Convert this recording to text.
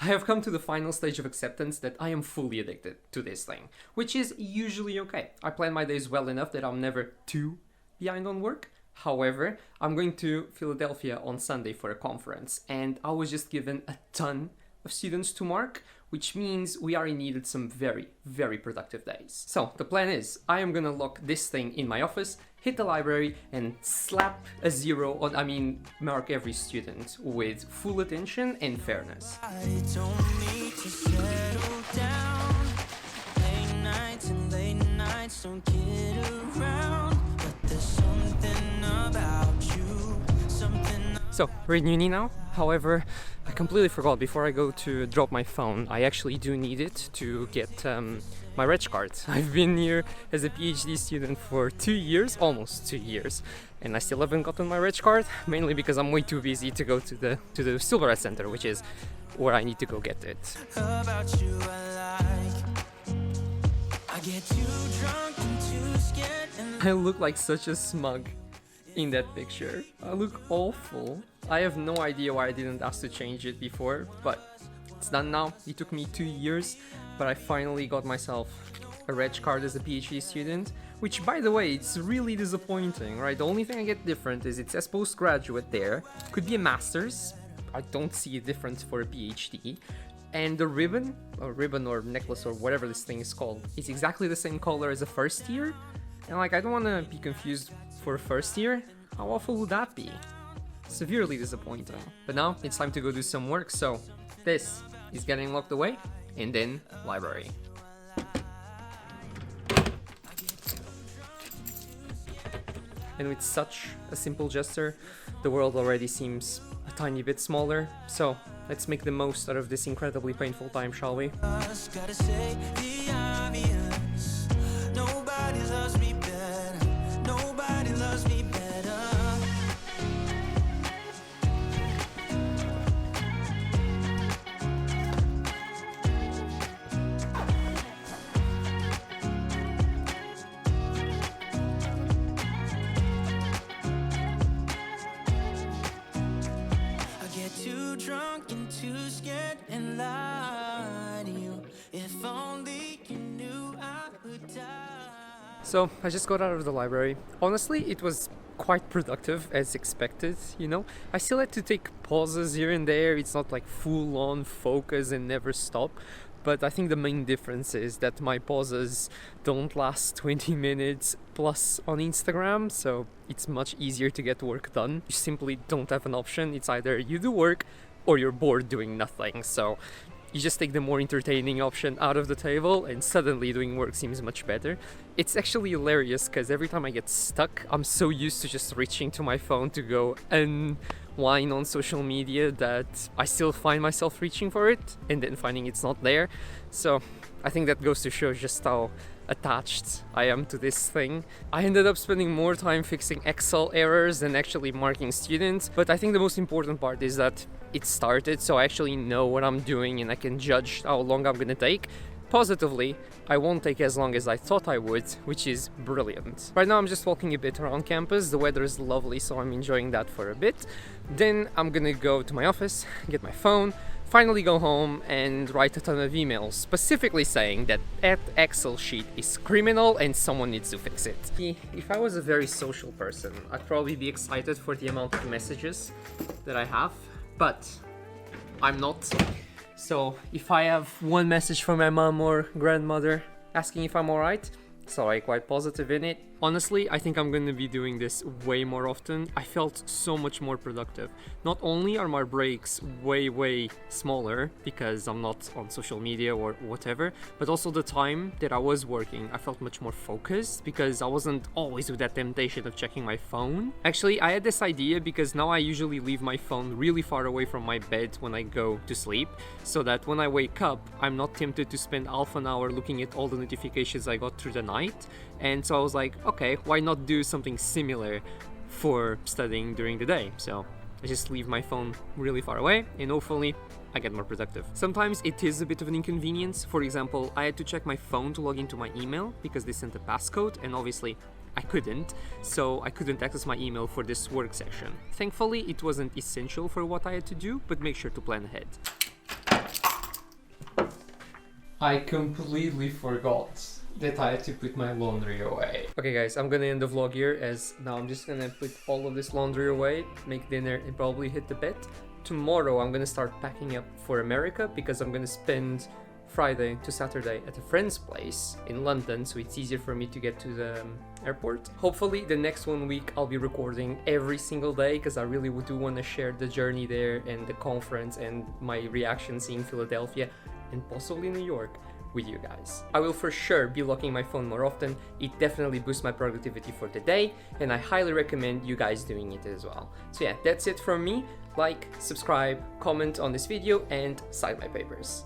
I have come to the final stage of acceptance that I am fully addicted to this thing, which is usually okay. I plan my days well enough that I'm never too behind on work. However, I'm going to Philadelphia on Sunday for a conference, and I was just given a ton of students to mark, which means we are in need of some very, very productive days. So the plan is, I am gonna lock this thing in my office, hit the library, and slap a zero on, mark every student with full attention and fairness. So, we're in uni now. However, I completely forgot, before I go to drop my phone, I actually do need it to get my reg card. I've been here as a PhD student for 2 years, almost 2 years, and I still haven't gotten my reg card, mainly because I'm way too busy to go to the Silverhead Center, which is where I need to go get it. I look like such a smug in that picture. I look awful. I have no idea why I didn't ask to change it before, but it's done now. It took me 2 years, but I finally got myself a reg card as a PhD student, which, by the way, it's really disappointing, right? The only thing I get different is it says postgraduate there. Could be a master's. I don't see a difference for a PhD. And the ribbon or necklace or whatever this thing is called, is exactly the same color as a first year. And I don't want to be confused for a first year. How awful would that be? Severely disappointing. But now it's time to go do some work, so this is getting locked away, and then library. And with such a simple gesture, the world already seems a tiny bit smaller, so let's make the most out of this incredibly painful time, shall we? Drunk and too scared and lie to you. If only you knew I would die. So I just got out of the library. Honestly, it was quite productive as expected, you know. I still had to take pauses here and there. It's not like full on focus and never stop. But I think the main difference is that my pauses don't last 20 minutes plus on Instagram, so it's much easier to get work done. You simply don't have an option. It's either you do work or you're bored doing nothing. So you just take the more entertaining option out of the table, and suddenly doing work seems much better. It's actually hilarious because every time I get stuck, I'm so used to just reaching to my phone to go and whine on social media that I still find myself reaching for it and then finding it's not there. So I think that goes to show just how attached I am to this thing. I ended up spending more time fixing Excel errors than actually marking students, but I think the most important part is that it started, so I actually know what I'm doing and I can judge how long I'm gonna take. Positively, I won't take as long as I thought I would, which is brilliant. Right now I'm just walking a bit around campus. The weather is lovely, so I'm enjoying that for a bit. Then I'm gonna go to my office, get my phone, finally go home and write a ton of emails, specifically saying that Excel sheet is criminal and someone needs to fix it. If I was a very social person, I'd probably be excited for the amount of messages that I have, but I'm not. So if I have one message from my mom or grandmother asking if I'm alright, so I'm quite positive in it. Honestly, I think I'm going to be doing this way more often. I felt so much more productive. Not only are my breaks way smaller because I'm not on social media or whatever, but also the time that I was working, I felt much more focused because I wasn't always with that temptation of checking my phone. Actually, I had this idea because now I usually leave my phone really far away from my bed when I go to sleep, so that when I wake up, I'm not tempted to spend half an hour looking at all the notifications I got through the night. And so I was like, okay, why not do something similar for studying during the day? So I just leave my phone really far away and hopefully I get more productive. Sometimes it is a bit of an inconvenience. For example, I had to check my phone to log into my email because they sent a passcode, and obviously I couldn't, so I couldn't access my email for this work session. Thankfully, it wasn't essential for what I had to do, but make sure to plan ahead. I completely forgot that I had to put my laundry away. Okay guys, I'm gonna end the vlog here, as now I'm just gonna put all of this laundry away, make dinner and probably hit the bed. Tomorrow I'm gonna start packing up for America because I'm gonna spend Friday to Saturday at a friend's place in London, so it's easier for me to get to the airport. Hopefully the next 1 week I'll be recording every single day, because I really do want to share the journey there and the conference and my reaction seeing Philadelphia and possibly New York with you guys. I will for sure be locking my phone more often. It definitely boosts my productivity for the day, and I highly recommend you guys doing it as well. So yeah, that's it from me. Like, subscribe, comment on this video, and sign my papers.